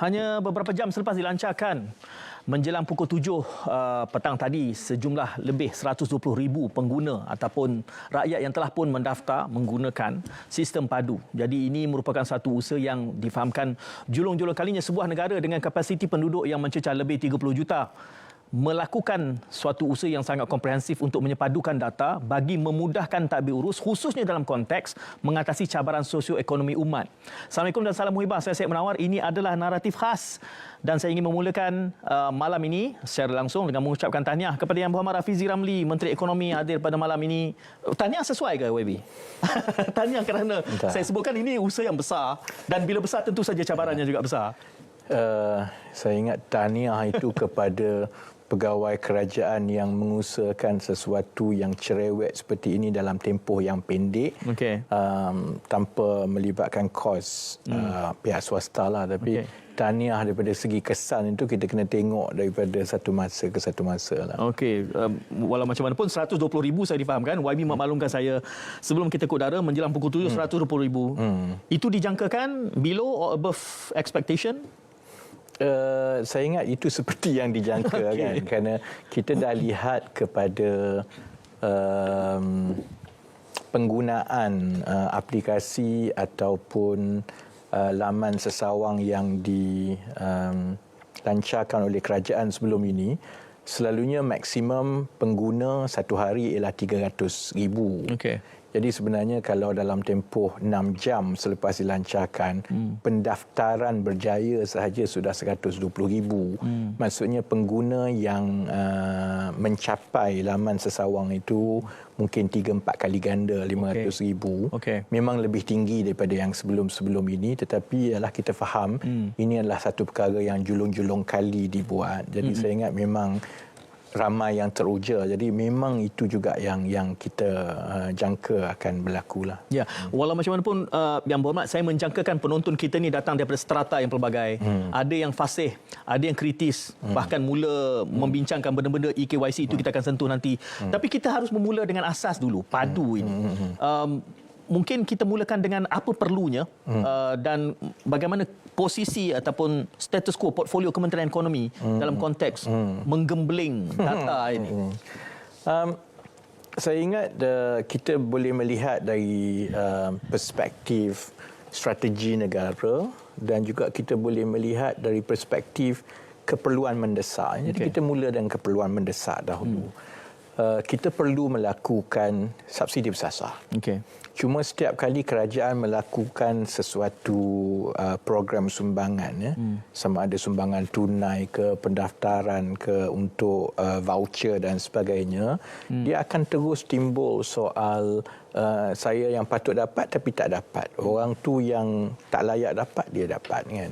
Hanya beberapa jam selepas dilancarkan, menjelang pukul 7 petang tadi, sejumlah lebih 120,000 pengguna ataupun rakyat yang telah pun mendaftar menggunakan sistem padu. Jadi ini merupakan satu usaha yang difahamkan julung-julung kalinya sebuah negara dengan kapasiti penduduk yang mencecah lebih 30 juta melakukan suatu usaha yang sangat komprehensif untuk menyepadukan data bagi memudahkan tadbir urus, khususnya dalam konteks mengatasi cabaran sosioekonomi umat. Assalamualaikum dan salam muhibah. Saya Syed Menawar. Ini adalah naratif khas dan saya ingin memulakan malam ini secara langsung dengan mengucapkan tahniah kepada Yang Berhormat Rafizi Ramli, Menteri Ekonomi hadir pada malam ini. Tahniah sesuai ke YB? Tahniah kerana saya sebutkan ini usaha yang besar dan bila besar tentu saja cabarannya juga besar. Saya ingat tahniah itu kepada pegawai kerajaan yang mengusahakan sesuatu yang cerewet seperti ini dalam tempoh yang pendek, tanpa melibatkan kos pihak swasta lah. Tapi tahniah daripada segi kesan itu kita kena tengok daripada satu masa ke satu masa lah. Walau macam mana pun 120,000 saya difahamkan. YB maklumkan saya sebelum kita ke udara menjelang pukul 7 120,000. Itu dijangkakan below or above expectation? Saya ingat itu seperti yang dijangka kan, kerana kita dah lihat kepada penggunaan aplikasi ataupun laman sesawang yang dilancarkan oleh kerajaan sebelum ini. Selalunya maksimum pengguna satu hari ialah 300,000. Jadi sebenarnya kalau dalam tempoh 6 jam selepas dilancarkan, pendaftaran berjaya sahaja sudah 120,000. Maksudnya pengguna yang mencapai laman sesawang itu mungkin 3-4 kali ganda 500,000. Memang lebih tinggi daripada yang sebelum-sebelum ini, tetapi ialah kita faham ini adalah satu perkara yang julung-julung kali dibuat. Jadi saya ingat memang ramai yang teruja. Jadi memang itu juga yang kita jangka akan berlaku lah. Ya, walau macam mana pun Yang Berhormat, saya menjangkakan penonton kita ni datang daripada strata yang pelbagai. Ada yang fasih, ada yang kritis, bahkan mula membincangkan benda-benda EKYC itu kita akan sentuh nanti. Tapi kita harus memula dengan asas dulu, padu ini. Mungkin kita mulakan dengan apa perlunya dan bagaimana posisi ataupun status quo portfolio Kementerian Ekonomi dalam konteks menggembling data ini. Saya ingat kita boleh melihat dari perspektif strategi negara dan juga kita boleh melihat dari perspektif keperluan mendesak. Jadi kita mula dengan keperluan mendesak dahulu. Kita perlu melakukan subsidi bersasar. Cuma setiap kali kerajaan melakukan sesuatu program sumbangan, sama ada sumbangan tunai ke, pendaftaran ke, untuk voucher dan sebagainya, dia akan terus timbul soal saya yang patut dapat tapi tak dapat. Orang tu yang tak layak dapat, dia dapat kan.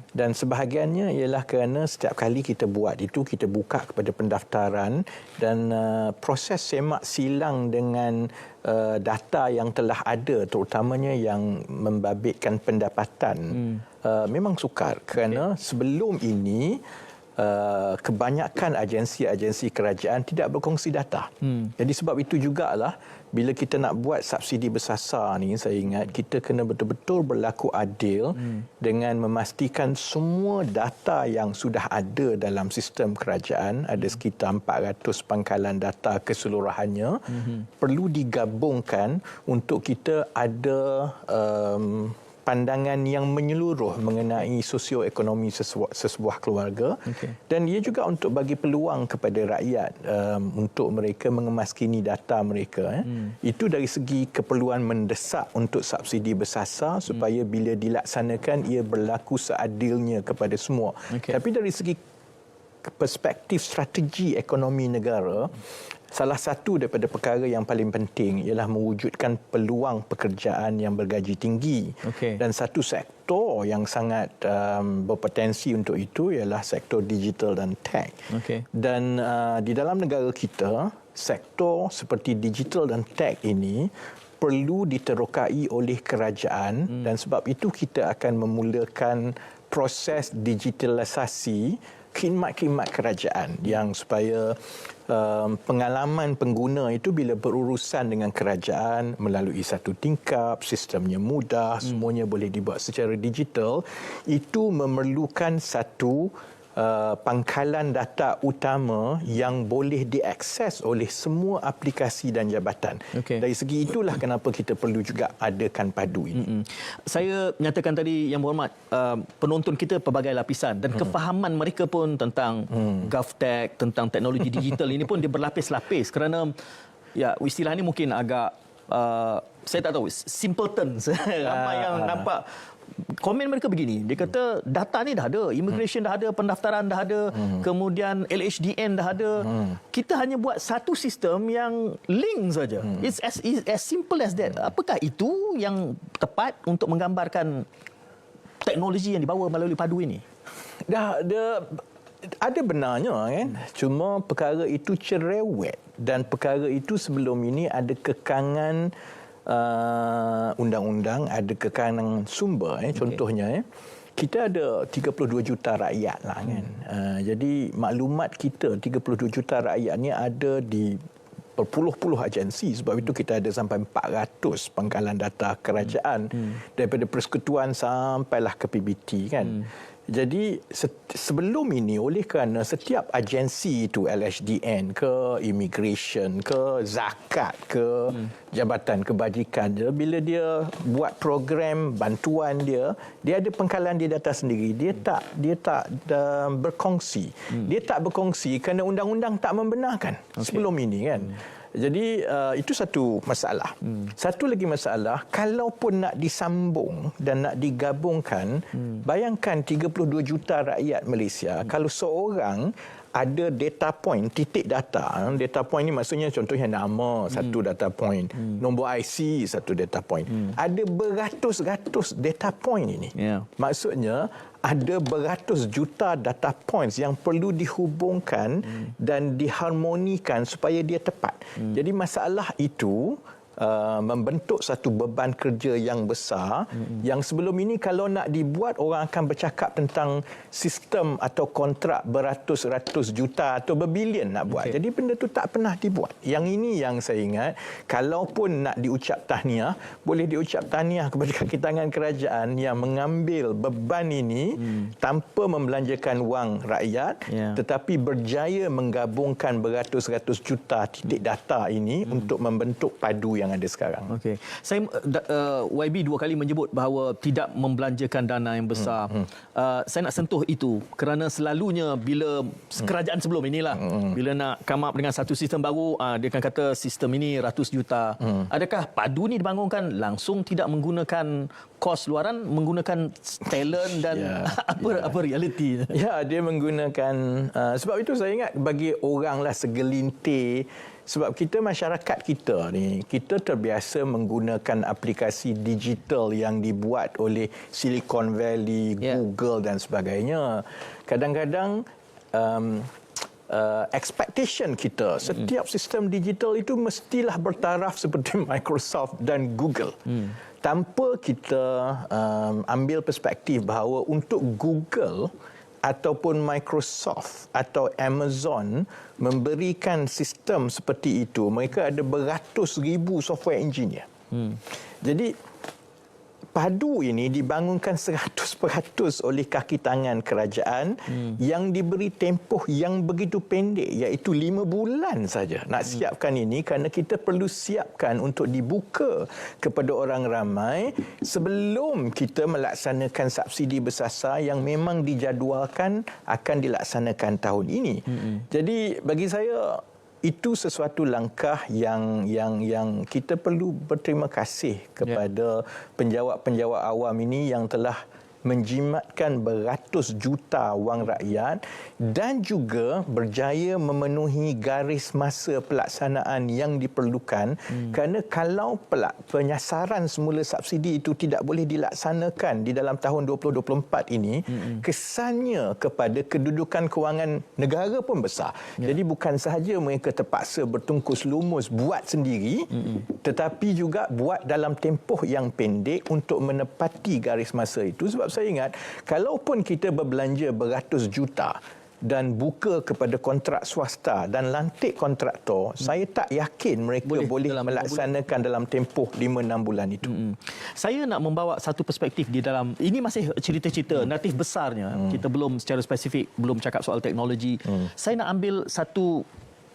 Dan sebahagiannya ialah kerana setiap kali kita buat itu, kita buka kepada pendaftaran dan proses semak silang dengan data yang telah ada, terutamanya yang membabitkan pendapatan, memang sukar. Kerana sebelum ini kebanyakan agensi-agensi kerajaan tidak berkongsi data. Jadi sebab itu jugalah bila kita nak buat subsidi bersasar ni, saya ingat kita kena betul-betul berlaku adil dengan memastikan semua data yang sudah ada dalam sistem kerajaan, ada sekitar 400 pangkalan data keseluruhannya, perlu digabungkan untuk kita ada pandangan yang menyeluruh mengenai sosioekonomi sesebuah keluarga. Dan ia juga untuk bagi peluang kepada rakyat untuk mereka mengemaskini data mereka. Itu dari segi keperluan mendesak untuk subsidi bersasar supaya bila dilaksanakan ia berlaku seadilnya kepada semua. Tapi dari segi perspektif strategi ekonomi negara, salah satu daripada perkara yang paling penting ialah mewujudkan peluang pekerjaan yang bergaji tinggi. Dan satu sektor yang sangat berpotensi untuk itu ialah sektor digital dan tech. Dan di dalam negara kita, sektor seperti digital dan tech ini perlu diterokai oleh kerajaan dan sebab itu kita akan memulakan proses digitalisasi khidmat-khidmat kerajaan yang supaya pengalaman pengguna itu bila berurusan dengan kerajaan melalui satu tingkap, sistemnya mudah, semuanya boleh dibuat secara digital, itu memerlukan satu pangkalan data utama yang boleh diakses oleh semua aplikasi dan jabatan. Dari segi itulah kenapa kita perlu juga adakan padu ini. Saya nyatakan tadi, Yang Berhormat, penonton kita pelbagai lapisan dan kefahaman mereka pun tentang GovTech, tentang teknologi digital ini pun dia berlapis-lapis kerana ya istilah ini mungkin agak saya tak tahu, simpletons. Ramai yang nampak komen mereka begini, dia kata data ni dah ada, immigration dah ada, pendaftaran dah ada, kemudian LHDN dah ada. Kita hanya buat satu sistem yang link saja. It's as simple as that. Apakah itu yang tepat untuk menggambarkan teknologi yang dibawa melalui padu ini? Ada benarnya kan, cuma perkara itu cerewet dan perkara itu sebelum ini ada kekangan undang-undang, ada kekangan sumber. Contohnya, kita ada 32 juta rakyat lah kan. Jadi maklumat kita 32 juta rakyat ni ada di berpuluh-puluh agensi. Sebab itu kita ada sampai 400 pangkalan data kerajaan daripada persekutuan sampailah ke PBT kan. Jadi sebelum ini, oleh kerana setiap agensi itu, LHDN ke immigration ke zakat ke jabatan kebajikan dia, bila dia buat program bantuan dia ada pangkalan dia data sendiri. Dia tak berkongsi. Dia tak berkongsi kerana undang-undang tak membenarkan sebelum ini kan. Jadi itu satu masalah. Satu lagi masalah, kalaupun nak disambung dan nak digabungkan, bayangkan 32 juta rakyat Malaysia, kalau seorang ada data point, titik data. Data point ni maksudnya contohnya nama, satu data point. Nombor IC, satu data point. Ada beratus-ratus data point ini. Maksudnya ada beratus juta data points yang perlu dihubungkan dan diharmonikan supaya dia tepat. Jadi masalah itu membentuk satu beban kerja yang besar yang sebelum ini kalau nak dibuat, orang akan bercakap tentang sistem atau kontrak beratus-ratus juta atau berbilion nak buat. Jadi benda tu tak pernah dibuat. Yang ini yang saya ingat, kalaupun nak diucap tahniah, boleh diucap tahniah kepada kaki tangan kerajaan yang mengambil beban ini tanpa membelanjakan wang rakyat, tetapi berjaya menggabungkan beratus-ratus juta titik data ini untuk membentuk padu yang ada sekarang. Okey. Saya YB dua kali menyebut bahawa tidak membelanjakan dana yang besar. Saya nak sentuh itu kerana selalunya bila kerajaan sebelum inilah bila nak come up dengan satu sistem baru, dia akan kata sistem ini ratus juta. Adakah padu ni dibangunkan langsung tidak menggunakan kos luaran, menggunakan talent dan apa realiti? Ya, dia menggunakan sebab itu saya ingat bagi oranglah segelintir. Sebab kita, masyarakat kita ni, kita terbiasa menggunakan aplikasi digital yang dibuat oleh Silicon Valley, Google dan sebagainya. Kadang-kadang expectation kita, setiap sistem digital itu mestilah bertaraf seperti Microsoft dan Google. Tanpa kita ambil perspektif bahawa untuk Google ataupun Microsoft atau Amazon memberikan sistem seperti itu, mereka ada beratus ribu software engineer. Jadi padu ini dibangunkan 100% oleh kaki tangan kerajaan yang diberi tempoh yang begitu pendek, iaitu 5 bulan saja nak siapkan ini, kerana kita perlu siapkan untuk dibuka kepada orang ramai sebelum kita melaksanakan subsidi bersasar yang memang dijadualkan akan dilaksanakan tahun ini. Jadi bagi saya itu sesuatu langkah yang kita perlu berterima kasih kepada penjawat-penjawat awam ini yang telah menjimatkan beratus juta wang rakyat dan juga berjaya memenuhi garis masa pelaksanaan yang diperlukan. Kerana kalau penyasaran semula subsidi itu tidak boleh dilaksanakan di dalam tahun 2024 ini, kesannya kepada kedudukan kewangan negara pun besar. Jadi bukan sahaja mereka terpaksa bertungkus lumus buat sendiri, tetapi juga buat dalam tempoh yang pendek untuk menepati garis masa itu. Sebab saya ingat, kalaupun kita berbelanja beratus juta, dan buka kepada kontrak swasta dan lantik kontraktor, saya tak yakin mereka boleh melaksanakan dalam tempoh 5-6 bulan itu. Saya nak membawa satu perspektif di dalam, ini masih cerita-cerita natif besarnya. Kita belum secara spesifik, belum cakap soal teknologi. Saya nak ambil satu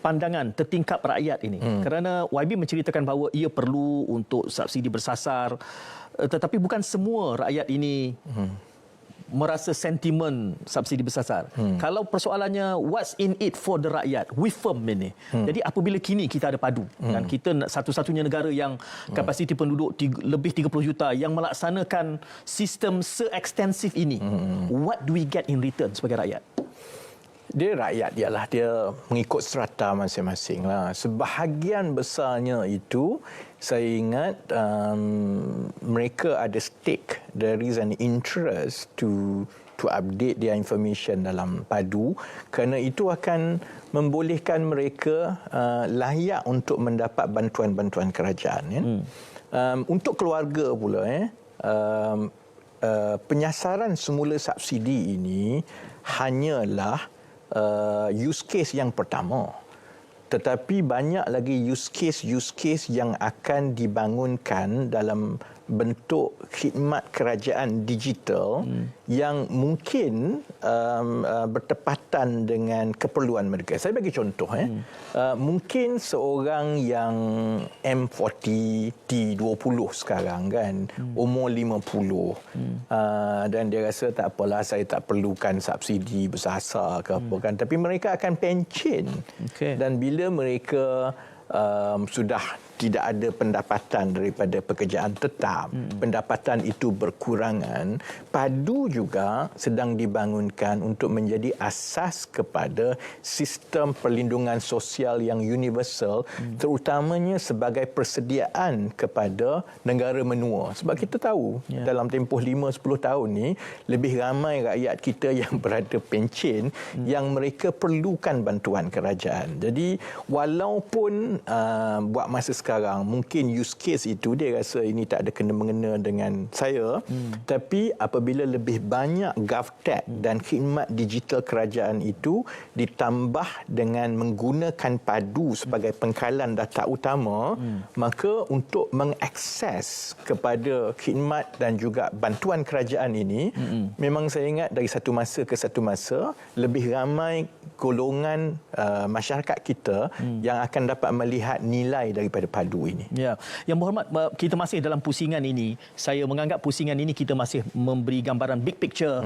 pandangan tertingkap rakyat ini. Kerana YB menceritakan bahawa ia perlu untuk subsidi bersasar, tetapi bukan semua rakyat ini merasa sentimen subsidi bersasar. Kalau persoalannya what's in it for the rakyat, we firm ini. Jadi apabila kini kita ada padu dan kita satu-satunya negara yang kapasiti penduduk lebih 30 juta yang melaksanakan sistem se-ekstensif ini, what do we get in return sebagai rakyat? Dia rakyat ialah dia mengikut strata masing-masing lah. Sebahagian besarnya itu saya ingat mereka ada stake, there is an interest to update their information dalam padu, kerana itu akan membolehkan mereka layak untuk mendapat bantuan-bantuan kerajaan. Untuk keluarga pula, penyasaran semula subsidi ini hanyalah use case yang pertama, tetapi banyak lagi use case yang akan dibangunkan dalam bentuk khidmat kerajaan digital yang mungkin bertepatan dengan keperluan mereka. Saya bagi contoh, mungkin seorang yang M40 T20 sekarang kan, umur 50, dan dia rasa tak apalah, saya tak perlukan subsidi bersasar ke apa kan, tapi mereka akan pencen. Dan bila mereka sudah tidak ada pendapatan daripada pekerjaan tetap, pendapatan itu berkurangan, padu juga sedang dibangunkan untuk menjadi asas kepada sistem perlindungan sosial yang universal, terutamanya sebagai persediaan kepada negara menua. Sebab kita tahu dalam tempoh 5-10 tahun ni, lebih ramai rakyat kita yang berada pencen yang mereka perlukan bantuan kerajaan. Jadi walaupun buat masa sekarang mungkin use case itu dia rasa ini tak ada kena-mengena dengan saya, tapi apabila lebih banyak GovTech dan khidmat digital kerajaan itu ditambah dengan menggunakan padu sebagai pengkalan data utama, maka untuk mengakses kepada khidmat dan juga bantuan kerajaan ini, memang saya ingat dari satu masa ke satu masa lebih ramai golongan masyarakat kita yang akan dapat melihat nilai daripada padu ini. Ya, Yang Berhormat, kita masih dalam pusingan ini. Saya menganggap pusingan ini kita masih memberi gambaran big picture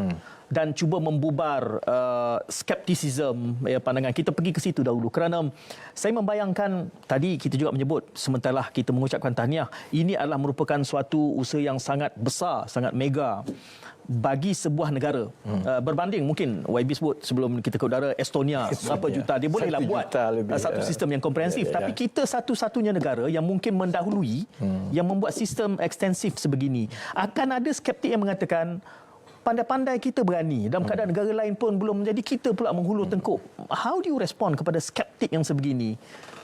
dan cuba membubar skepticism, pandangan. Kita pergi ke situ dahulu kerana saya membayangkan tadi kita juga menyebut sementara kita mengucapkan tahniah, ini adalah merupakan suatu usaha yang sangat besar, sangat mega bagi sebuah negara. Berbanding mungkin YB sebut sebelum kita ke udara Estonia berapa juta, dia bolehlah buat satu sistem yang komprehensif, tapi kita satu-satunya negara yang mungkin mendahului yang membuat sistem ekstensif sebegini. Akan ada skeptik yang mengatakan pandai-pandai kita berani dalam keadaan negara lain pun belum menjadi, kita pula menghulur tengkuk. How do you respond kepada skeptik yang sebegini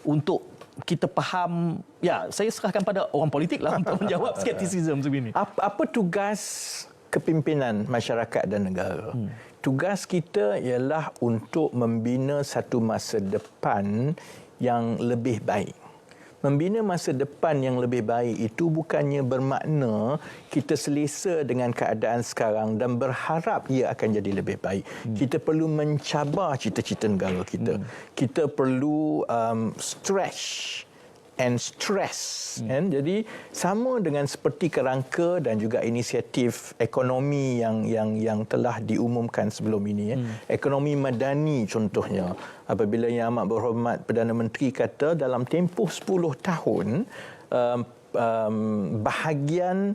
untuk kita faham? Ya, saya serahkan pada orang politik lah untuk menjawab skepticism sebegini. Apa tugas kepimpinan masyarakat dan negara? Tugas kita ialah untuk membina satu masa depan yang lebih baik. Membina masa depan yang lebih baik itu bukannya bermakna kita selesa dengan keadaan sekarang dan berharap ia akan jadi lebih baik. Kita perlu mencabar cita-cita negara kita. Kita perlu stretch and stress. Jadi sama dengan seperti kerangka dan juga inisiatif ekonomi yang telah diumumkan sebelum ini. Ekonomi madani contohnya. Apabila Yang Amat Berhormat Perdana Menteri kata dalam tempoh 10 tahun bahagian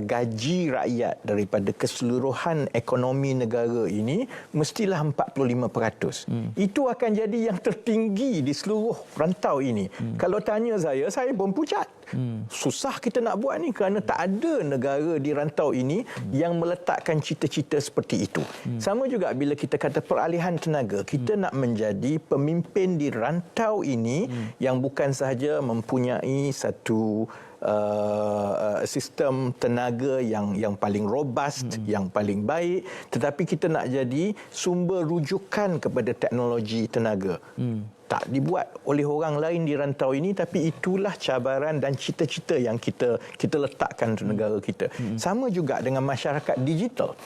gaji rakyat daripada keseluruhan ekonomi negara ini mestilah 45%. Itu akan jadi yang tertinggi di seluruh rantau ini. Kalau tanya saya pun pucat. Susah kita nak buat ni kerana tak ada negara di rantau ini yang meletakkan cita-cita seperti itu. Sama juga bila kita kata peralihan tenaga, kita nak menjadi pemimpin di rantau ini yang bukan sahaja mempunyai satu sistem tenaga yang paling robust, yang paling baik, tetapi kita nak jadi sumber rujukan kepada teknologi tenaga. Tak dibuat oleh orang lain di rantau ini, tapi itulah cabaran dan cita-cita yang kita letakkan untuk negara kita. Sama juga dengan masyarakat digital.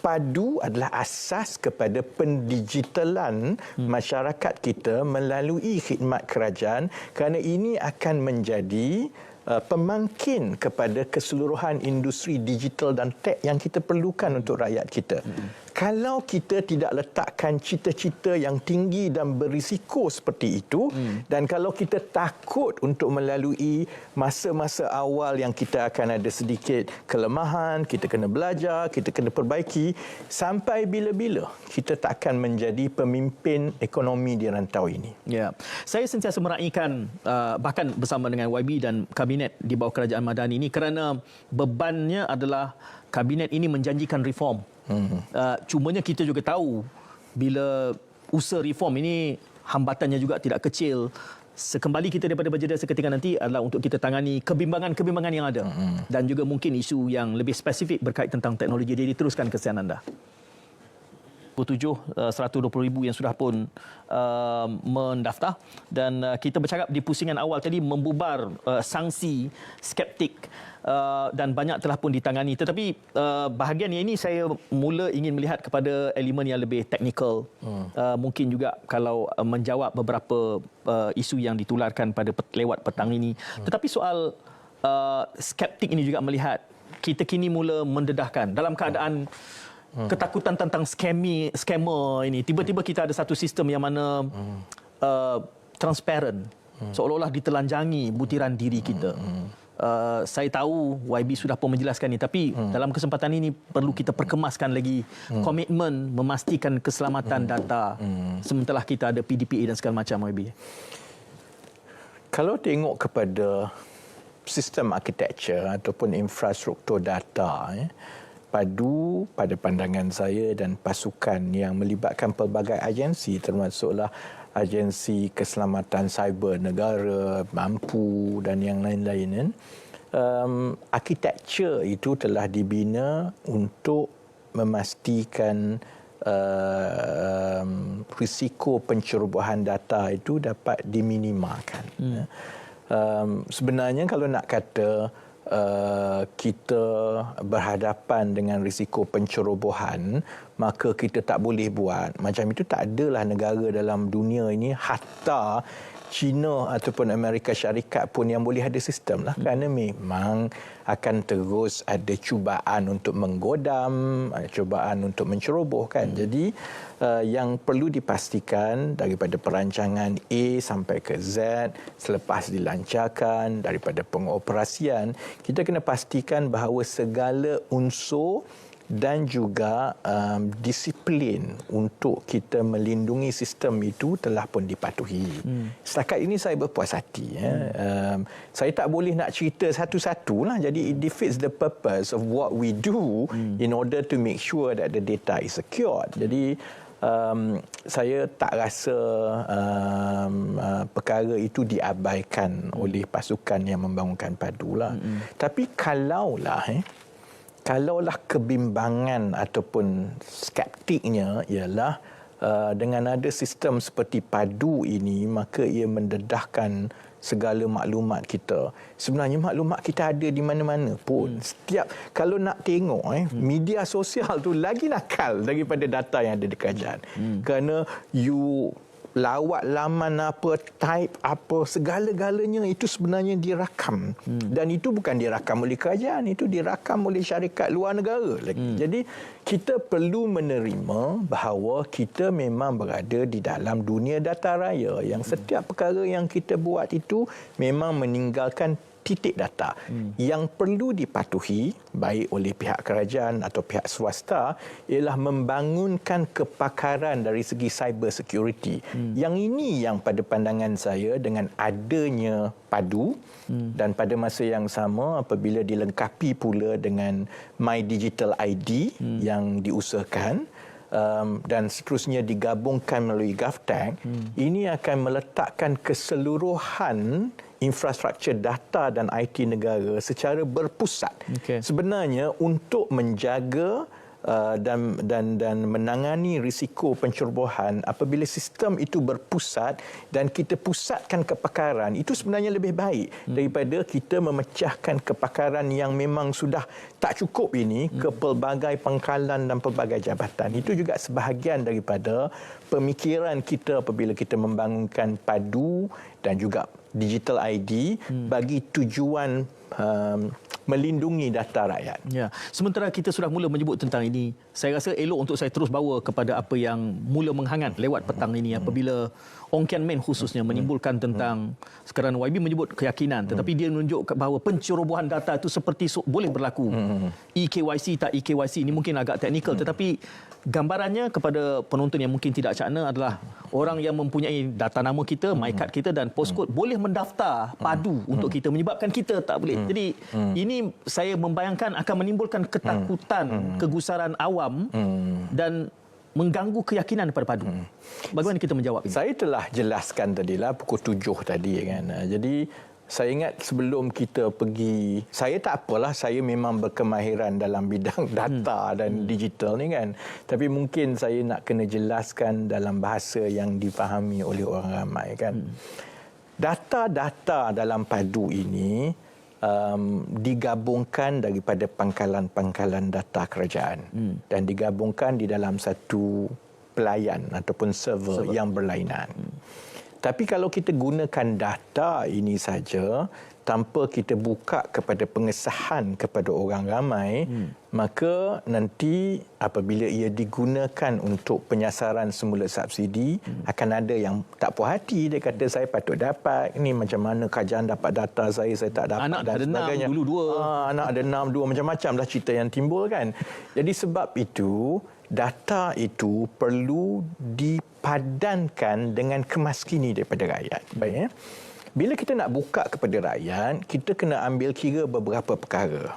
Padu adalah asas kepada pendigitalan masyarakat kita melalui khidmat kerajaan, kerana ini akan menjadi pemangkin kepada keseluruhan industri digital dan tech yang kita perlukan untuk rakyat kita. Kalau kita tidak letakkan cita-cita yang tinggi dan berisiko seperti itu, dan kalau kita takut untuk melalui masa-masa awal yang kita akan ada sedikit kelemahan, kita kena belajar, kita kena perbaiki, sampai bila-bila kita tak akan menjadi pemimpin ekonomi di rantau ini. Ya, saya sentiasa meraihkan bahkan bersama dengan YB dan kabinet di bawah kerajaan Madani ini, kerana bebannya adalah kabinet ini menjanjikan reform. Cumanya kita juga tahu bila usaha reform ini hambatannya juga tidak kecil. Sekembali kita daripada berjeda seketika nanti adalah untuk kita tangani kebimbangan-kebimbangan yang ada dan juga mungkin isu yang lebih spesifik berkait tentang teknologi. Jadi teruskan kesian anda. 120,000 yang sudah pun mendaftar, dan kita bercakap di pusingan awal tadi membubar sanksi skeptik dan banyak telah pun ditangani. Tetapi bahagian ini saya mula ingin melihat kepada elemen yang lebih teknikal. Mungkin juga kalau menjawab beberapa isu yang ditularkan pada lewat petang ini. Tetapi soal skeptik ini juga melihat kita kini mula mendedahkan dalam keadaan ketakutan tentang scammer ini. Tiba-tiba kita ada satu sistem yang mana transparent, seolah-olah ditelanjangi butiran diri kita. Saya tahu YB sudah pun menjelaskan ini, tapi dalam kesempatan ini perlu kita perkemaskan lagi komitmen memastikan keselamatan data sementara kita ada PDPA dan segala macam. YB, kalau tengok kepada sistem architecture ataupun infrastruktur data, Padu pada pandangan saya dan pasukan yang melibatkan pelbagai agensi, termasuklah agensi keselamatan cyber negara, mampu dan yang lain-lain, architecture itu telah dibina untuk memastikan risiko pencerobohan data itu dapat diminimalkan. Sebenarnya kalau nak kata kita berhadapan dengan risiko pencerobohan, maka kita tak boleh buat. Macam itu tak adalah negara dalam dunia ini, hatta China ataupun Amerika Syarikat pun yang boleh ada sistem lah. Kerana memang akan terus ada cubaan untuk menggodam, cubaan untuk mencerobohkan. Jadi yang perlu dipastikan daripada perancangan A sampai ke Z, selepas dilancarkan, daripada pengoperasian, kita kena pastikan bahawa segala unsur dan juga disiplin untuk kita melindungi sistem itu telah pun dipatuhi. Setakat ini saya berpuas hati. Saya tak boleh nak cerita satu-satu lah. Jadi it defeats the purpose of what we do in order to make sure that the data is secured. Jadi saya tak rasa perkara itu diabaikan oleh pasukan yang membangunkan Padu lah. Tapi kalaulah kebimbangan ataupun skeptiknya ialah dengan ada sistem seperti Padu ini, maka ia mendedahkan segala maklumat kita. Sebenarnya maklumat kita ada di mana-mana pun. Setiap, kalau nak tengok media sosial tu lagi nakal daripada data yang ada di kerajaan. Kerana you lawat laman apa, type apa, segala-galanya itu sebenarnya dirakam. Dan itu bukan dirakam oleh kerajaan, itu dirakam oleh syarikat luar negara lagi. Jadi kita perlu menerima bahawa kita memang berada di dalam dunia data raya yang setiap perkara yang kita buat itu memang meninggalkan titik data. Yang perlu dipatuhi baik oleh pihak kerajaan atau pihak swasta ialah membangunkan kepakaran dari segi cyber security. Yang ini yang pada pandangan saya dengan adanya Padu dan pada masa yang sama apabila dilengkapi pula dengan My Digital ID yang diusahakan, dan seterusnya digabungkan melalui GovTech, ini akan meletakkan keseluruhan infrastruktur data dan IT negara secara berpusat. Sebenarnya untuk menjaga dan menangani risiko pencerobohan, apabila sistem itu berpusat dan kita pusatkan kepakaran, itu sebenarnya lebih baik daripada kita memecahkan kepakaran yang memang sudah tak cukup ini ke pelbagai pangkalan dan pelbagai jabatan. Itu juga sebahagian daripada pemikiran kita apabila kita membangunkan padu dan juga digital ID bagi tujuan melindungi data rakyat. Ya, sementara kita sudah mula menyebut tentang ini, saya rasa elok untuk saya terus bawa kepada apa yang mula menghangat lewat petang ini apabila Ong Kian Meng khususnya menimbulkan tentang, sekarang YB menyebut keyakinan, tetapi dia menunjuk bahawa pencerobohan data itu seperti boleh berlaku. EKYC tak EKYC ini mungkin agak teknikal, tetapi gambarannya kepada penonton yang mungkin tidak cakna adalah orang yang mempunyai data nama kita, MyCard kita dan postcode boleh mendaftar padu untuk kita, menyebabkan kita tak boleh. Jadi ini saya membayangkan akan menimbulkan ketakutan, kegusaran awam dan mengganggu keyakinan pada padu. Bagaimana kita menjawab ini? Saya telah jelaskan tadilah pukul 7 tadi kan. Jadi saya ingat sebelum kita pergi, saya tak apalah, saya memang berkemahiran dalam bidang data dan digital ni kan. Tapi mungkin saya nak kena jelaskan dalam bahasa yang difahami oleh orang ramai kan. Data-data dalam padu ini digabungkan daripada pangkalan-pangkalan data kerajaan dan digabungkan di dalam satu pelayan ataupun server yang berlainan. Tapi kalau kita gunakan data ini saja tanpa kita buka kepada pengesahan kepada orang ramai, maka nanti apabila ia digunakan untuk penyasaran semula subsidi, akan ada yang tak puas hati. Dia kata saya patut dapat, ini macam mana kerajaan dapat data saya tak dapat anak dan ada sebagainya. 6, dulu 2. Anak ada 6, 2, macam-macam lah cerita yang timbul kan. Jadi sebab itu, data itu perlu dipadankan dengan kemaskini daripada rakyat. Baik ya. Bila kita nak buka kepada rakyat, kita kena ambil kira beberapa perkara.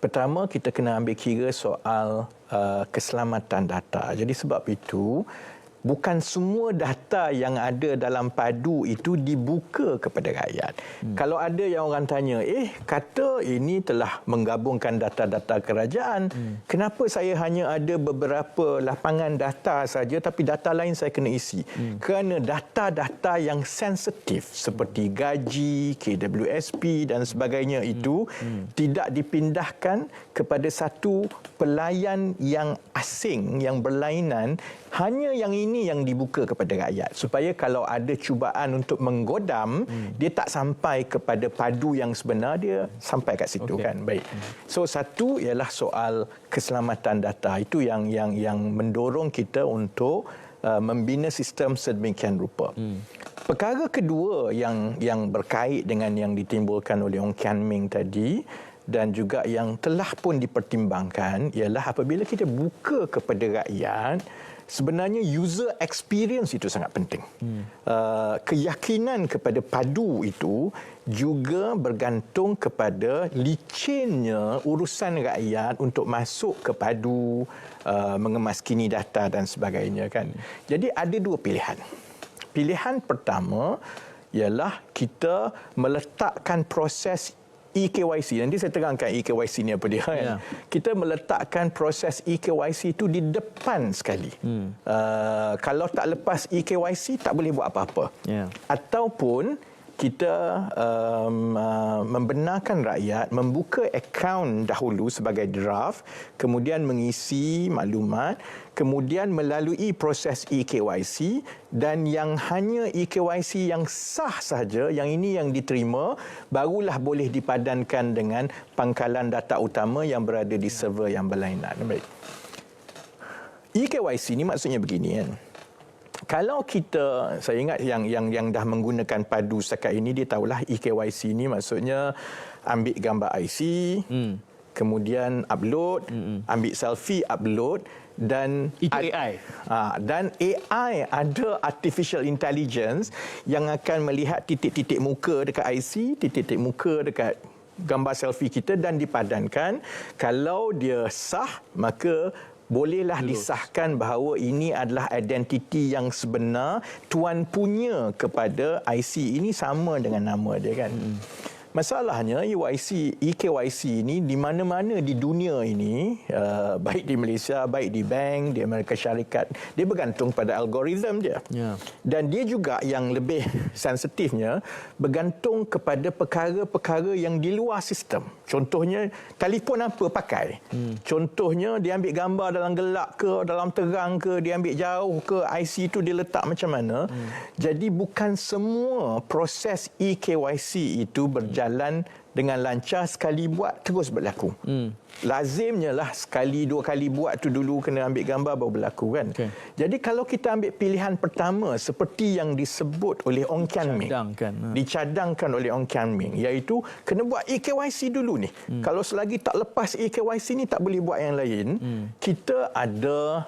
Pertama, kita kena ambil kira soal keselamatan data. Jadi sebab itu, bukan semua data yang ada dalam padu itu dibuka kepada rakyat. Kalau ada yang orang tanya, kata ini telah menggabungkan data-data kerajaan, kenapa saya hanya ada beberapa lapangan data saja tapi data lain saya kena isi? Kerana data-data yang sensitif seperti gaji, KWSP dan sebagainya itu tidak dipindahkan kepada satu pelayan yang asing, yang berlainan. Hanya yang ini yang dibuka kepada rakyat supaya kalau ada cubaan untuk menggodam, dia tak sampai kepada padu yang sebenar, dia sampai kat situ kan. Baik. So satu ialah soal keselamatan data. Itu yang mendorong kita untuk membina sistem sedemikian rupa. Perkara kedua yang berkait dengan yang ditimbulkan oleh Ong Kian Meng tadi dan juga yang telah pun dipertimbangkan ialah apabila kita buka kepada rakyat, sebenarnya user experience itu sangat penting. Keyakinan kepada padu itu juga bergantung kepada licinnya urusan rakyat untuk masuk ke padu, mengemaskini data dan sebagainya kan. Jadi ada dua pilihan. Pilihan pertama ialah kita meletakkan proses EKYC. Nanti saya terangkan EKYC ni apa dia. Kan? Kita meletakkan proses EKYC itu di depan sekali. Kalau tak lepas EKYC, tak boleh buat apa-apa. Ataupun kita membenarkan rakyat membuka akaun dahulu sebagai draft, kemudian mengisi maklumat, kemudian melalui proses EKYC dan yang hanya EKYC yang sah saja, yang ini yang diterima, barulah boleh dipadankan dengan pangkalan data utama yang berada di server yang berlainan. Baik. EKYC ni maksudnya begini kan. Kalau kita, saya ingat yang dah menggunakan padu setakat ini, dia tahulah EKYC ni maksudnya ambil gambar IC, kemudian upload, ambil selfie, upload, dan itu AI. Dan AI ada artificial intelligence yang akan melihat titik-titik muka dekat IC, titik-titik muka dekat gambar selfie kita dan dipadankan. Kalau dia sah, maka bolehlah disahkan bahawa ini adalah identiti yang sebenar, tuan punya kepada IC ini sama dengan nama dia kan. Masalahnya EKYC ini di mana-mana di dunia ini, baik di Malaysia, baik di bank, di Amerika Syarikat, dia bergantung pada algoritma dia. Ya. Dan dia juga yang lebih sensitifnya bergantung kepada perkara-perkara yang di luar sistem. Contohnya, telefon apa pakai. Contohnya, dia ambil gambar dalam gelap ke, dalam terang ke, dia ambil jauh ke, IC itu dia letak macam mana. Jadi bukan semua proses EKYC itu berjalan dengan lancar, sekali buat terus berlaku. Lazimnya lah sekali dua kali buat tu dulu kena ambil gambar baru berlaku kan. Okay. Jadi kalau kita ambil pilihan pertama seperti yang disebut oleh Ong Kian Ming, dicadangkan oleh Ong Kian Ming, iaitu kena buat EKYC dulu ni. Kalau selagi tak lepas EKYC ni tak boleh buat yang lain, kita ada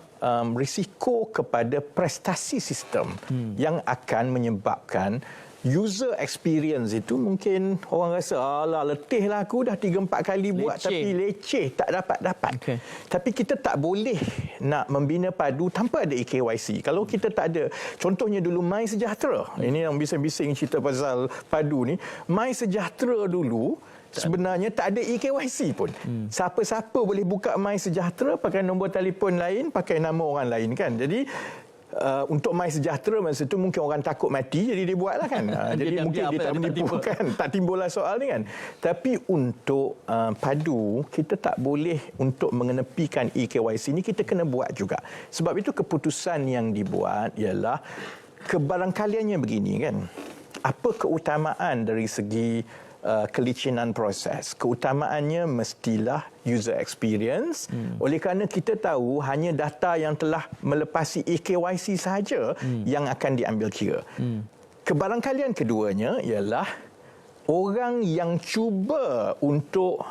risiko kepada prestasi sistem yang akan menyebabkan user experience itu mungkin orang rasa alah letih lah aku dah 3-4 kali buat tapi leceh tak dapat. Okay. Tapi kita tak boleh nak membina padu tanpa ada EKYC. Kalau kita tak ada, contohnya dulu My Sejahtera. Ini yang bising-bising cerita pasal padu ni. My Sejahtera dulu sebenarnya tak ada EKYC pun. Siapa-siapa boleh buka My Sejahtera pakai nombor telefon lain, pakai nama orang lain kan. Jadi untuk My Sejahtera masa tu mungkin orang takut mati jadi dia buatlah kan. Jadi mungkin dia tak menipu kan, tak timbullah soal ni kan. Tapi untuk padu kita tak boleh untuk mengenepikan EKYC ni, kita kena buat juga. Sebab itu keputusan yang dibuat ialah kebarangkaliannya begini kan. Apa keutamaan dari segi kelicinan proses? Keutamaannya mestilah user experience. Oleh kerana kita tahu hanya data yang telah melepasi EKYC sahaja yang akan diambil kira. Kebarangkalian keduanya ialah orang yang cuba untuk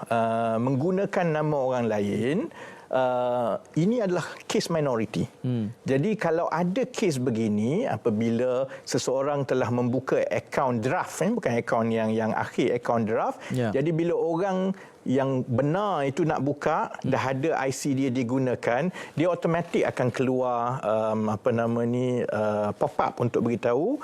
menggunakan nama orang lain, ini adalah case minority. Jadi kalau ada case begini, apabila seseorang telah membuka akaun draft, bukan akaun yang akhir, akaun draft. Jadi bila orang yang benar itu nak buka, dah ada IC dia digunakan, dia automatik akan keluar pop up untuk beritahu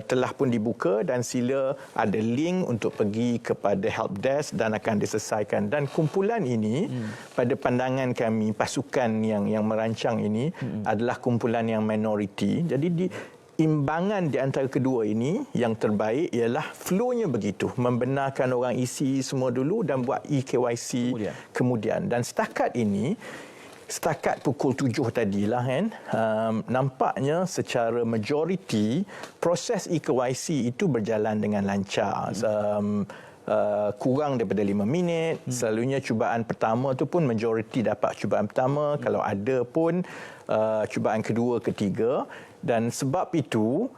telah pun dibuka dan sila ada link untuk pergi kepada help desk dan akan diselesaikan. Dan kumpulan ini pada pandangan kami, pasukan yang merancang ini adalah kumpulan yang minoriti. Jadi imbangan di antara kedua ini yang terbaik ialah flow-nya begitu, membenarkan orang isi semua dulu dan buat EKYC kemudian. Dan setakat pukul 7 tadilah kan, nampaknya secara majoriti proses EKYC itu berjalan dengan lancar. Kurang daripada 5 minit. Selalunya cubaan pertama tu pun majoriti dapat cubaan pertama, kalau ada pun cubaan kedua, ketiga. Dan sebab itu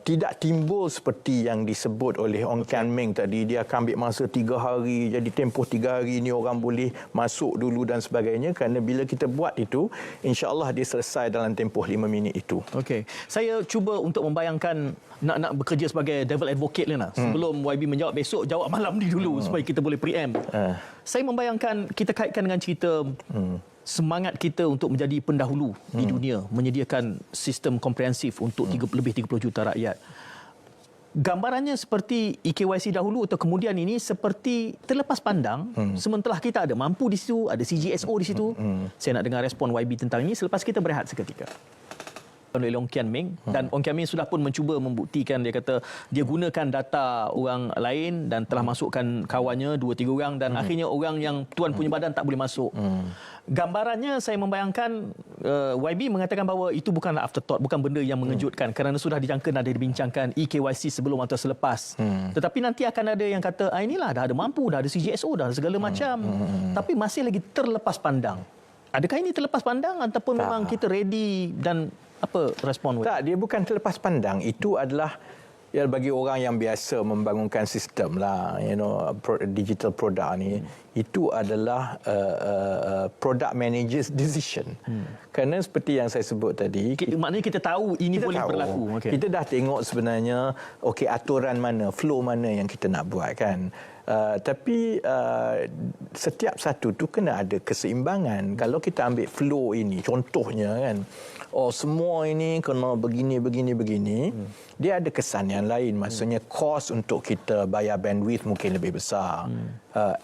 tidak timbul seperti yang disebut oleh Ong Kian Ming tadi, dia akan ambil masa 3 hari, jadi tempoh 3 hari ni orang boleh masuk dulu dan sebagainya. Kerana bila kita buat itu, insya-Allah dia selesai dalam tempoh 5 minit itu. Okey, saya cuba untuk membayangkan nak bekerja sebagai devil advocate Lena. Sebelum YB menjawab, besok jawab malam ni dulu supaya kita boleh preempt. Saya membayangkan kita kaitkan dengan cerita semangat kita untuk menjadi pendahulu di dunia, menyediakan sistem komprehensif untuk lebih 30 juta rakyat. Gambarannya seperti EKYC dahulu atau kemudian ini seperti terlepas pandang, sementara kita ada mampu di situ, ada CGSO di situ. Saya nak dengar respon YB tentang ini selepas kita berehat seketika. Oleh Ong Kian Ming, dan Ong Kian Ming sudah pun mencuba membuktikan, dia kata dia gunakan data orang lain dan telah masukkan kawannya 2-3 orang dan akhirnya orang yang tuan punya badan tak boleh masuk. Gambarannya saya membayangkan YB mengatakan bahawa itu bukanlah afterthought, bukan benda yang mengejutkan kerana sudah dijangka dan ada dibincangkan EKYC sebelum atau selepas. Tetapi nanti akan ada yang kata inilah dah ada mampu, dah ada CGSO, dah ada segala macam, tapi masih lagi terlepas pandang. Adakah ini terlepas pandang ataupun memang kita ready? Dan apa respon? Tak, dia bukan terlepas pandang. Itu adalah bagi orang yang biasa membangunkan sistem lah, digital product ni, itu adalah product manager's decision. Kerana seperti yang saya sebut tadi, maknanya kita tahu ini boleh berlaku. Kita dah tengok sebenarnya aturan mana, flow mana yang kita nak buat kan. Tapi setiap satu tu kena ada keseimbangan. Kalau kita ambil flow ini, contohnya kan, semua ini kena begini. Dia ada kesan yang lain. Maksudnya kos untuk kita bayar bandwidth mungkin lebih besar.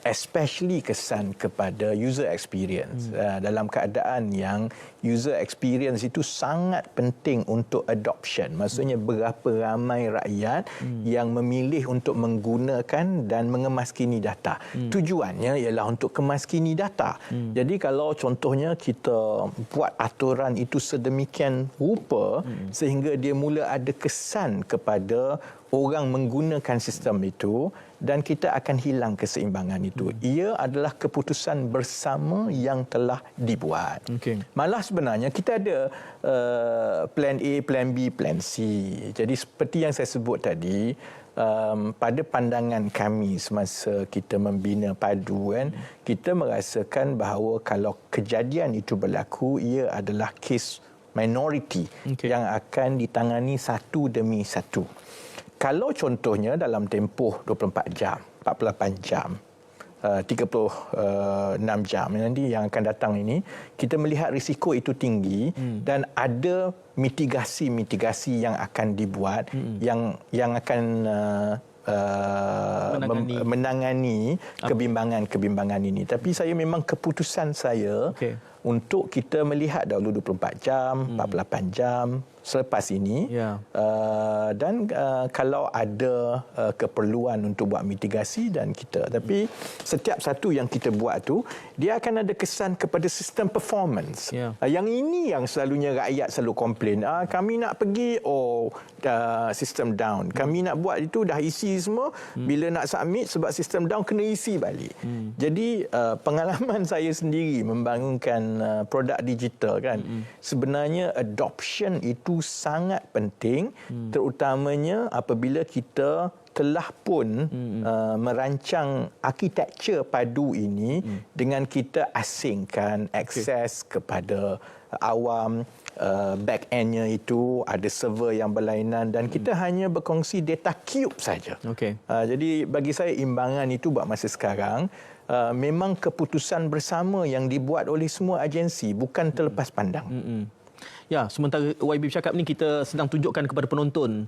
Especially kesan kepada user experience. Dalam keadaan yang user experience itu sangat penting untuk adoption. Maksudnya berapa ramai rakyat yang memilih untuk menggunakan dan mengemaskini data. Tujuannya ialah untuk kemaskini data. Jadi kalau contohnya kita buat aturan itu sedemikian rupa sehingga dia mula ada kesan kepada orang menggunakan sistem itu dan kita akan hilang keseimbangan itu. Ia adalah keputusan bersama yang telah dibuat. Malah sebenarnya kita ada plan A, plan B, plan C. Jadi seperti yang saya sebut tadi, pada pandangan kami semasa kita membina padu kan, kita merasakan bahawa kalau kejadian itu berlaku, ia adalah kes minoriti yang akan ditangani satu demi satu. Kalau contohnya dalam tempoh 24 jam, 48 jam, 36 jam nanti yang akan datang ini, kita melihat risiko itu tinggi dan ada mitigasi-mitigasi yang akan dibuat yang akan menangani kebimbangan ini. Tapi saya memang keputusan saya untuk kita melihat dahulu 24 jam, 48 jam selepas ini dan kalau ada keperluan untuk buat mitigasi dan kita. Tapi setiap satu yang kita buat tu dia akan ada kesan kepada sistem performance. Yang ini yang selalunya rakyat selalu komplain. Kami nak pergi sistem down. Kami nak buat itu dah isi semua, bila nak submit sebab sistem down kena isi balik. Jadi pengalaman saya sendiri membangunkan produk digital kan, sebenarnya adoption itu sangat penting, terutamanya apabila kita telah pun merancang arkitektur padu ini dengan kita asingkan akses kepada awam, back-endnya itu ada server yang berlainan dan kita hanya berkongsi data cube saja. Jadi bagi saya imbangan itu buat masa sekarang memang keputusan bersama yang dibuat oleh semua agensi, bukan terlepas pandang. Ya, sementara YB bercakap ni kita sedang tunjukkan kepada penonton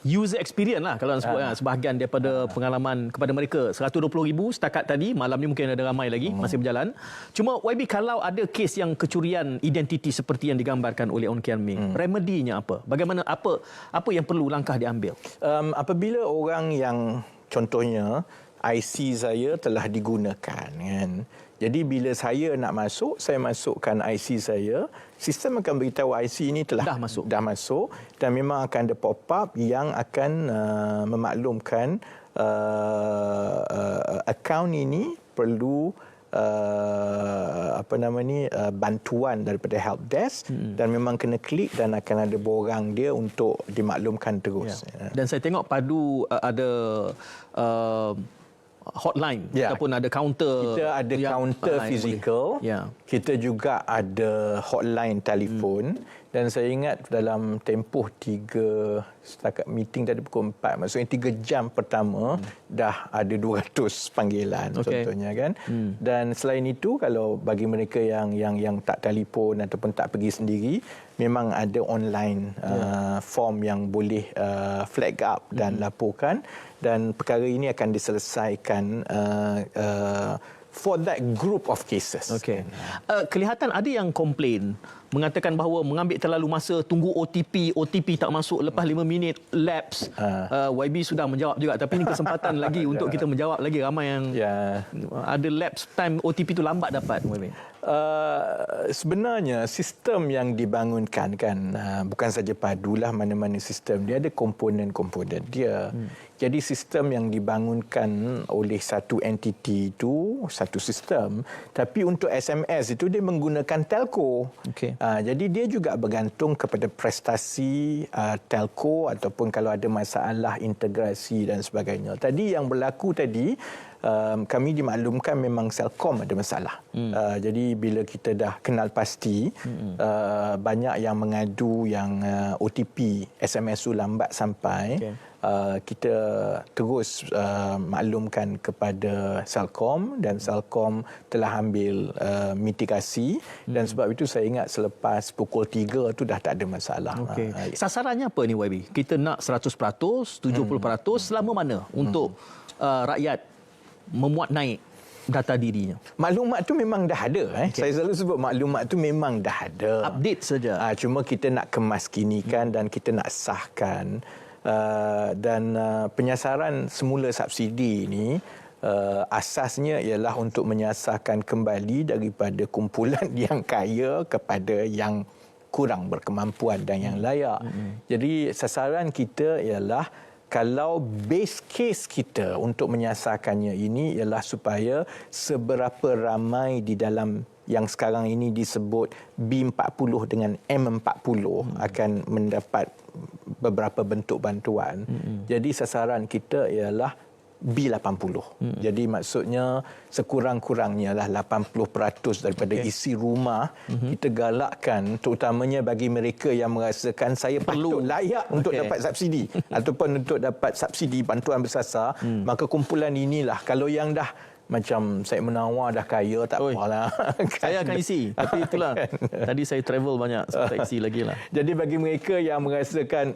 user experience lah kalau nak sebut sebahagian daripada pengalaman kepada mereka. 120,000 setakat tadi, malam ni mungkin ada ramai lagi masih berjalan. Cuma YB, kalau ada kes yang kecurian identiti seperti yang digambarkan oleh On Kian Ming, remedinya apa? Bagaimana, apa yang perlu langkah diambil? Apabila orang yang contohnya IC saya telah digunakan kan. Jadi bila saya nak masuk, saya masukkan IC saya, sistem akan beritahu IC ini dah masuk dan memang akan ada pop-up yang akan memaklumkan akaun ini perlu bantuan daripada help desk dan memang kena klik dan akan ada borang dia untuk dimaklumkan terus. Dan saya tengok padu ada hotline ataupun ada counter. Kita ada counter fizikal. Kita juga ada hotline telefon dan saya ingat dalam tempoh setakat meeting tadi pukul 4, maksudnya 3 jam pertama dah ada 200 panggilan contohnya kan. Dan selain itu, kalau bagi mereka yang tak telefon ataupun tak pergi sendiri, memang ada online form yang boleh flag up dan laporkan, dan perkara ini akan diselesaikan for that group of cases. Kelihatan ada yang komplain mengatakan bahawa mengambil terlalu masa, tunggu OTP tak masuk, lepas 5 minit lapse. YB sudah menjawab juga, tapi ini kesempatan lagi untuk kita menjawab lagi. Ramai yang ada lapse time OTP itu lambat dapat. Sebenarnya sistem yang dibangunkan kan, bukan saja padulah, mana-mana sistem dia ada komponen-komponen dia. Jadi sistem yang dibangunkan oleh satu entiti itu satu sistem, tapi untuk SMS itu dia menggunakan telco. Jadi dia juga bergantung kepada prestasi telco ataupun kalau ada masalah integrasi dan sebagainya. Tadi yang berlaku tadi, kami dimaklumkan memang Celcom ada masalah. Jadi bila kita dah kenal pasti, banyak yang mengadu yang OTP SMS tu lambat sampai. Okay. Kita terus maklumkan kepada Celcom dan Celcom telah ambil mitigasi dan sebab itu saya ingat selepas pukul 3 tu dah tak ada masalah. Okay. Sasarannya apa ni YB? Kita nak 100%, 70%, selama mana untuk rakyat memuat naik data dirinya? Maklumat tu memang dah ada. Okay. Saya selalu sebut maklumat tu memang dah ada. Update saja. Cuma kita nak kemaskinikan dan kita nak sahkan. Dan penyasaran semula subsidi ini asasnya ialah untuk menyasarkan kembali daripada kumpulan yang kaya kepada yang kurang berkemampuan dan yang layak. Jadi sasaran kita ialah kalau base case kita untuk menyasarkannya ini ialah supaya seberapa ramai di dalam yang sekarang ini disebut B40 dengan M40 akan mendapat beberapa bentuk bantuan. Jadi sasaran kita ialah B80. Jadi maksudnya sekurang-kurangnya lah 80% daripada isi rumah kita galakkan, terutamanya bagi mereka yang merasakan saya patut layak untuk dapat subsidi ataupun untuk dapat subsidi bantuan bersasar, maka kumpulan inilah kalau yang dah macam saya menawar dah kaya tak apalah. Saya akan isi. Tapi itulah tadi saya travel banyak, saya tak isi lagi lah. Jadi bagi mereka yang merasakan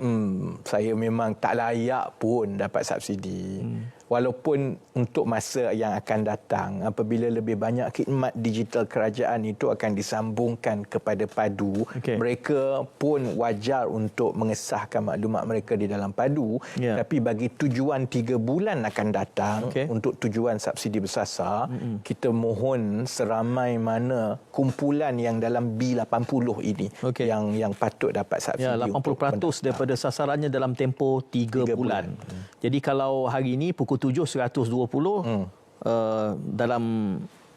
saya memang tak layak pun dapat subsidi. Walaupun untuk masa yang akan datang apabila lebih banyak khidmat digital kerajaan itu akan disambungkan kepada padu, mereka pun wajar untuk mengesahkan maklumat mereka di dalam padu. Tapi bagi tujuan 3 bulan akan datang untuk tujuan subsidi bersasar, kita mohon seramai mana kumpulan yang dalam B80 ini yang patut dapat subsidi. 80% daripada sasarannya dalam tempoh 3 bulan. Jadi kalau hari ini pukul 7 120 dalam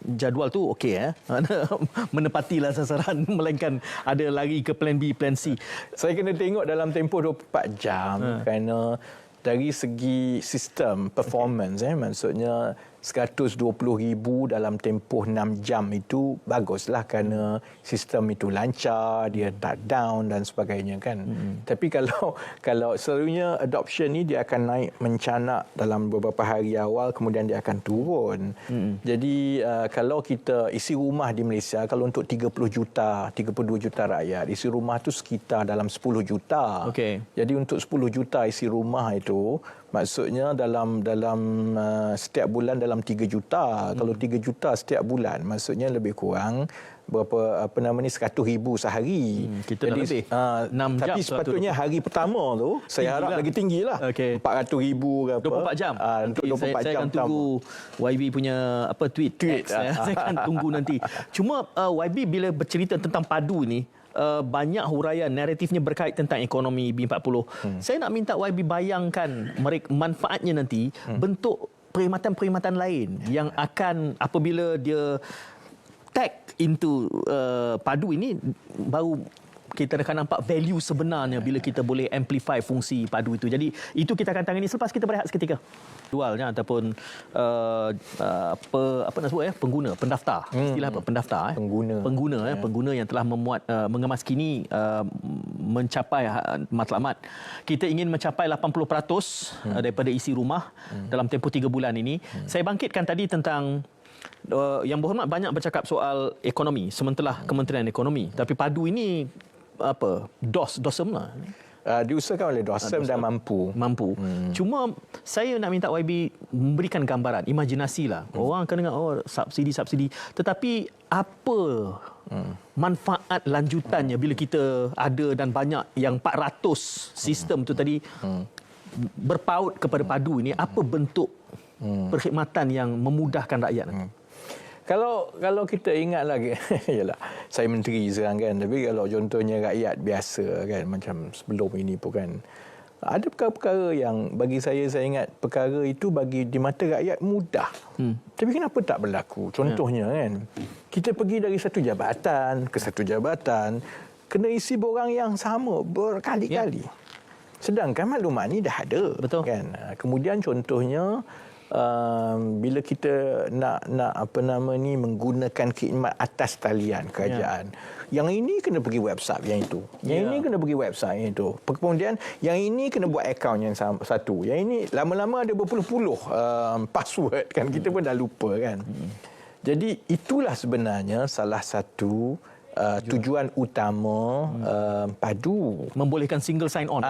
jadual tu okey menepatilah sasaran melainkan ada lari ke plan B, plan C. Saya kena tengok dalam tempoh 24 jam kerana dari segi sistem performance maksudnya 120,000 dalam tempoh 6 jam itu baguslah kerana sistem itu lancar, dia tak down dan sebagainya kan. Tapi kalau selalunya adoption ni dia akan naik mencanak dalam beberapa hari awal kemudian dia akan turun. Jadi kalau kita isi rumah di Malaysia kalau untuk 32 juta rakyat, isi rumah tu sekitar dalam 10 juta. Jadi untuk 10 juta isi rumah itu maksudnya dalam setiap bulan dalam 3 juta. Kalau 3 juta setiap bulan maksudnya lebih kurang berapa 100,000 sehari. Kita jadi, lebih 6 jam. Tapi sepatutnya hari pertama tu saya harap lagi tinggilah. 400,000 ke apa. 24 jam. Untuk 24 saya jam akan tunggu YB punya tweet. Saya akan tunggu nanti. Cuma YB bila bercerita tentang padu ni banyak huraian naratifnya berkait tentang ekonomi B40. Saya nak minta YB bayangkan manfaatnya nanti bentuk perkhidmatan-perkhidmatan lain yang akan apabila dia tag into padu ini baru kita akan nampak value sebenarnya bila kita boleh amplify fungsi padu itu. Jadi itu kita akan tangani selepas kita berehat seketika. Dualnya ataupun apa nak sebut pengguna, pendaftar. Istilah apa? Pendaftar pengguna yang telah memuat mengemaskini mencapai matlamat. Kita ingin mencapai 80% daripada isi rumah dalam tempoh 3 bulan ini. Saya bangkitkan tadi tentang yang berhormat banyak bercakap soal ekonomi sementara Kementerian Ekonomi. Tapi padu ini DOSM lah. Diusahakan oleh DOSM dan mampu. Cuma saya nak minta YB memberikan gambaran, imajinasi lah. Orang akan dengar subsidi. Tetapi apa manfaat lanjutannya bila kita ada dan banyak yang 400 sistem tu tadi berpaut kepada padu ini, apa bentuk perkhidmatan yang memudahkan rakyat? Kalau kita ingat lagi, yalah, saya menteri sekarang kan, tapi kalau contohnya rakyat biasa kan, macam sebelum ini pun kan, ada perkara-perkara yang bagi saya ingat perkara itu bagi di mata rakyat mudah. Tapi kenapa tak berlaku? Contohnya kan, kita pergi dari satu jabatan ke satu jabatan, kena isi borang yang sama berkali-kali. Sedangkan maklumat ni dah ada. Betul. Kan? Kemudian contohnya, bila kita nak menggunakan khidmat atas talian kerajaan, yang ini kena pergi website yang itu, yang ini kena pergi website yang itu, kemudian yang ini kena buat akaun yang satu, yang ini lama-lama ada berpuluh-puluh password kan, kita pun dah lupa kan. Jadi itulah sebenarnya salah satu tujuan utama PADU, membolehkan single sign on.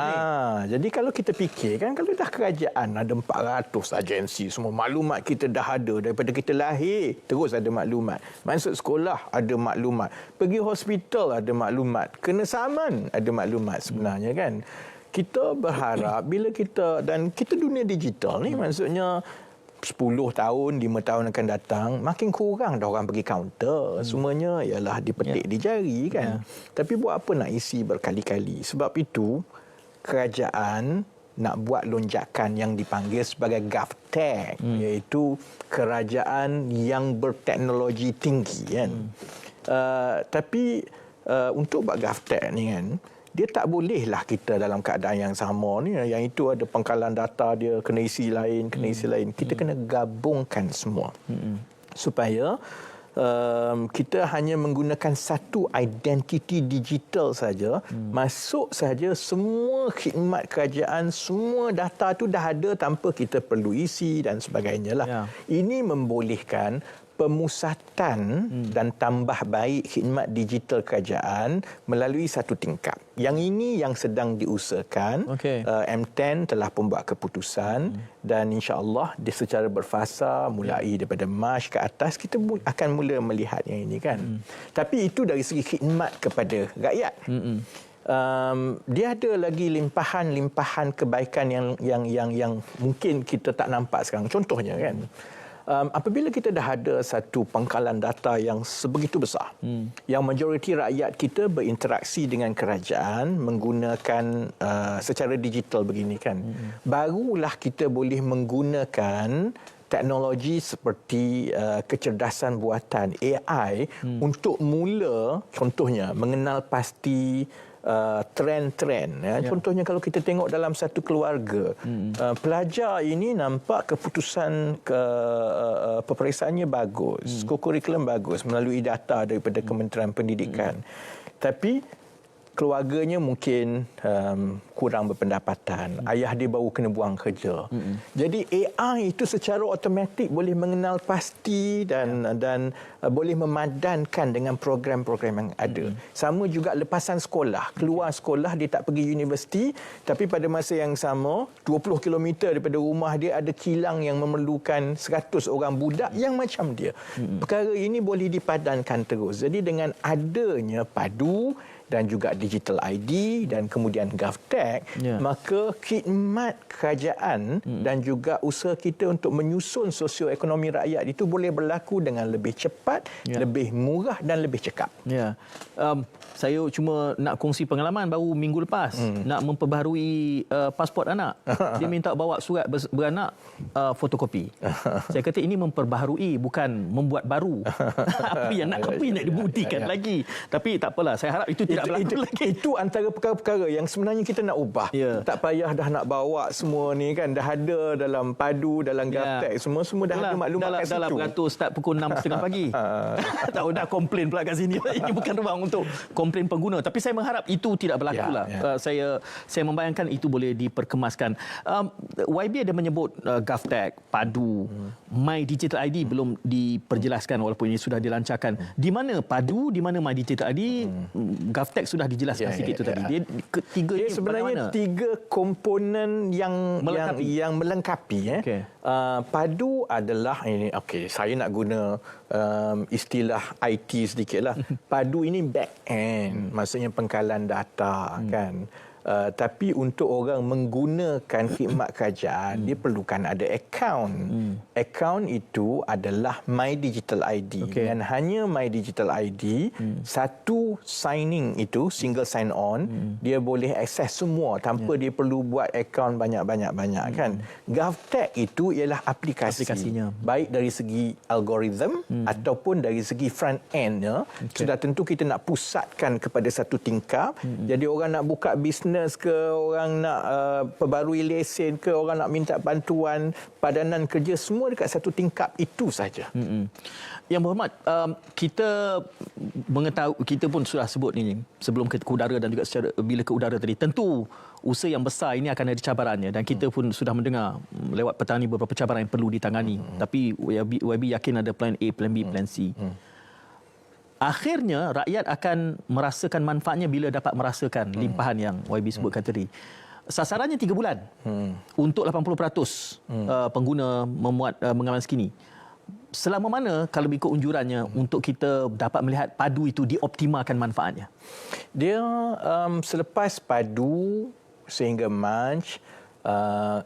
Jadi kalau kita fikir kan, kalau dah kerajaan ada 400 agensi, semua maklumat kita dah ada daripada kita lahir, terus ada maklumat. Masuk sekolah ada maklumat, pergi hospital ada maklumat, kena saman ada maklumat sebenarnya kan. Kita berharap bila kita, dan kita dunia digital ni, maksudnya 10 tahun, 5 tahun akan datang, makin kurang dah orang pergi kaunter. Semuanya ialah dipetik di jari kan. Tapi buat apa nak isi berkali-kali? Sebab itu, kerajaan nak buat lonjakan yang dipanggil sebagai GovTech, iaitu kerajaan yang berteknologi tinggi kan. Tapi untuk buat GovTech ni kan, dia tak bolehlah kita dalam keadaan yang sama ni, yang itu ada pangkalan data dia kena isi lain, kita kena gabungkan semua supaya kita hanya menggunakan satu identiti digital saja, masuk saja semua khidmat kerajaan, semua data tu dah ada tanpa kita perlu isi dan sebagainya lah. Ini membolehkan pemusatan dan tambah baik khidmat digital kerajaan melalui satu tingkap. Yang ini yang sedang diusahakan. M10 telah pun buat keputusan dan insya-Allah secara berfasa mulai daripada Mac ke atas kita akan mula melihat yang ini kan. Tapi itu dari segi khidmat kepada rakyat. Dia ada lagi limpahan kebaikan yang mungkin kita tak nampak sekarang. Contohnya kan, apabila kita dah ada satu pangkalan data yang sebegitu besar, yang majoriti rakyat kita berinteraksi dengan kerajaan menggunakan secara digital begini kan, barulah kita boleh menggunakan teknologi seperti kecerdasan buatan AI untuk mula, contohnya mengenal pasti trend-trend. Contohnya kalau kita tengok dalam satu keluarga, pelajar ini nampak keputusan peperiksaannya bagus, kurikulum bagus melalui data daripada Kementerian Pendidikan. Tapi keluarganya mungkin kurang berpendapatan. Ayah dia baru kena buang kerja. Jadi AI itu secara automatik boleh mengenal pasti dan boleh memadankan dengan program-program yang ada. Sama juga lepasan sekolah. Keluar sekolah, dia tak pergi universiti, tapi pada masa yang sama, 20 km daripada rumah dia ada kilang yang memerlukan 100 orang budak yang macam dia. Perkara ini boleh dipadankan terus. Jadi dengan adanya PADU dan juga Digital ID dan kemudian GovTech, maka khidmat kerajaan dan juga usaha kita untuk menyusun sosioekonomi rakyat itu boleh berlaku dengan lebih cepat, lebih murah dan lebih cekap. Saya cuma nak kongsi pengalaman baru minggu lepas, nak memperbaharui pasport anak. Dia minta bawa surat beranak fotokopi. Saya kata ini memperbaharui, bukan membuat baru. apa yang nak dibuktikan lagi. Tapi tak apalah, saya harap itu tidak berlaku lagi. Itu antara perkara-perkara yang sebenarnya kita nak ubah. Tak payah dah nak bawa semua ni kan, dah ada dalam PADU, dalam GovTech, semua dah ada maklumat kat situ. Dalam beratur start pukul 6.30 pagi. Tahu dah komplain pula kat sini. Ini bukan ruang untuk komplain pengguna. Tapi saya mengharap itu tidak berlaku lah. Saya membayangkan itu boleh diperkemaskan. YB ada menyebut GovTech, PADU, My Digital ID belum diperjelaskan walaupun ini sudah dilancarkan. Di mana PADU, di mana My Digital ID, GovTech sudah dijelaskan sikit itu tadi. Dia ketiganya sebenarnya tiga komponen yang melengkapi. PADU adalah ini, saya nak guna istilah IT sedikitlah. PADU ini back end, maksudnya pengkalan data kan. Tapi untuk orang menggunakan khidmat kerajaan, dia perlukan ada akaun. Akaun itu adalah My Digital ID. Dan hanya My Digital ID, satu signing itu, single sign on, dia boleh akses semua tanpa dia perlu buat akaun banyak-banyak kan. GovTech itu ialah aplikasinya. Baik dari segi algoritma ataupun dari segi front end. Sudah tentu kita nak pusatkan kepada satu tingkap. Jadi orang nak buka bisnes bisnes ke, orang nak perbarui lesen ke, orang nak minta bantuan padanan kerja, semua dekat satu tingkap itu saja. Yang berhormat, kita mengetahui, kita pun sudah sebut ini sebelum ke udara dan juga secara bila ke udara tadi. Tentu usaha yang besar ini akan ada cabarannya dan kita pun sudah mendengar lewat petang ini beberapa cabaran yang perlu ditangani. Tapi YB yakin ada plan A, plan B, plan C. Akhirnya rakyat akan merasakan manfaatnya bila dapat merasakan limpahan yang YB sebutkan tadi. Sasarannya 3 bulan untuk 80% pengguna memuat mengaman skini. Selama mana kalau ikut unjurannya untuk kita dapat melihat padu itu dioptimalkan manfaatnya? Dia selepas padu sehingga Mac,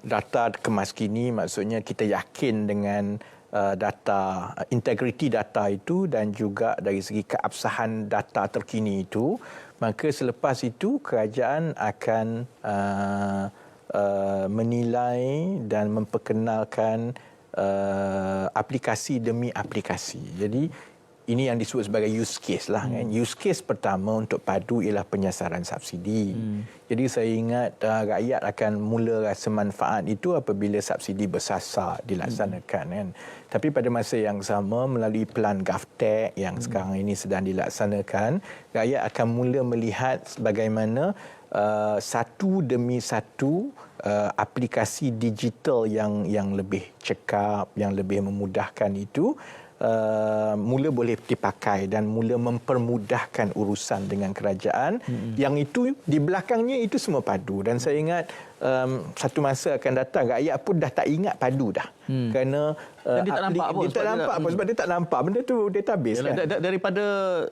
data kemas kini, maksudnya kita yakin dengan data, integriti data itu dan juga dari segi keabsahan data terkini itu, maka selepas itu kerajaan akan menilai dan memperkenalkan aplikasi demi aplikasi. Jadi ini yang disebut sebagai use case lah kan. Use case pertama untuk padu ialah penyasaran subsidi. Jadi saya ingat rakyat akan mula rasa manfaat itu apabila subsidi bersasar dilaksanakan kan. Tapi pada masa yang sama melalui pelan GovTech yang sekarang ini sedang dilaksanakan, rakyat akan mula melihat bagaimana satu demi satu aplikasi digital yang lebih cekap, yang lebih memudahkan itu mula boleh dipakai dan mula mempermudahkan urusan dengan kerajaan. Yang itu di belakangnya itu semua padu. Dan saya ingat satu masa akan datang rakyat pun dah tak ingat padu dah. Kerana dan dia tak nampak pun. Dia tak nampak pun sebab dia tak nampak benda tu database. Yalah, kan. Daripada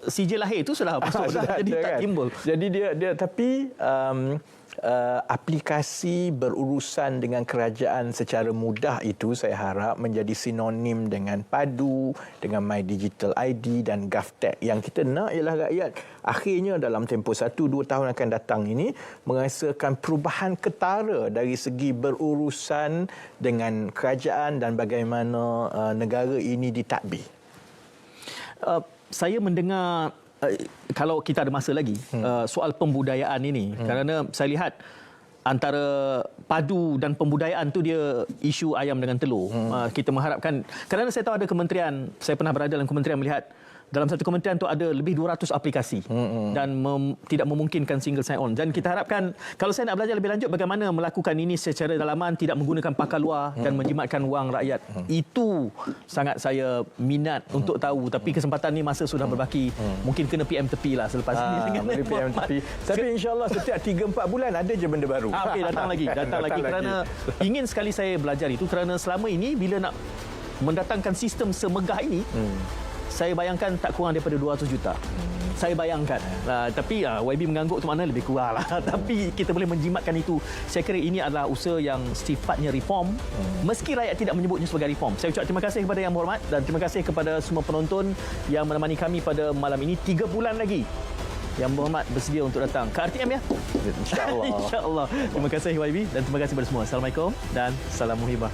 CJ lahir itu sudah masuk dah, jadi tak kan. timbul. Jadi dia tapi aplikasi berurusan dengan kerajaan secara mudah itu saya harap menjadi sinonim dengan padu, dengan My Digital ID dan GovTech. Yang kita nak ialah rakyat akhirnya dalam tempoh 1-2 tahun akan datang ini merasakan perubahan ketara dari segi berurusan dengan kerajaan dan bagaimana negara ini ditadbir. Saya mendengar kalau kita ada masa lagi soal pembudayaan ini, kerana saya lihat antara padu dan pembudayaan tu dia isu ayam dengan telur. Kita mengharapkan, kerana saya tahu ada kementerian, saya pernah berada dalam kementerian melihat dalam satu kementerian tu ada lebih 200 aplikasi dan tidak memungkinkan single sign on. Dan kita harapkan kalau saya nak belajar lebih lanjut bagaimana melakukan ini secara dalaman, tidak menggunakan pakar luar dan menjimatkan wang rakyat. Itu sangat saya minat untuk tahu. Tapi kesempatan ni masa sudah berbaki. Mungkin kena PM tepi lah selepas ini. PM tepi. Tapi insyaAllah setiap 3-4 bulan ada je benda baru. Okey, datang lagi. Datang lagi kerana ingin sekali saya belajar itu, kerana selama ini bila nak mendatangkan sistem semegah ini, saya bayangkan tak kurang daripada 200 juta. Saya bayangkan. Tapi YB mengangguk tu mana lebih kurang lah. Tapi kita boleh menjimatkan itu. Saya kira ini adalah usaha yang sifatnya reform. Meski rakyat tidak menyebutnya sebagai reform. Saya ucap terima kasih kepada Yang Berhormat dan terima kasih kepada semua penonton yang menemani kami pada malam ini. 3 bulan lagi Yang Berhormat bersedia untuk datang ke RTM ya. InsyaAllah. InsyaAllah. Terima kasih YB dan terima kasih kepada semua. Assalamualaikum dan salam muhibah.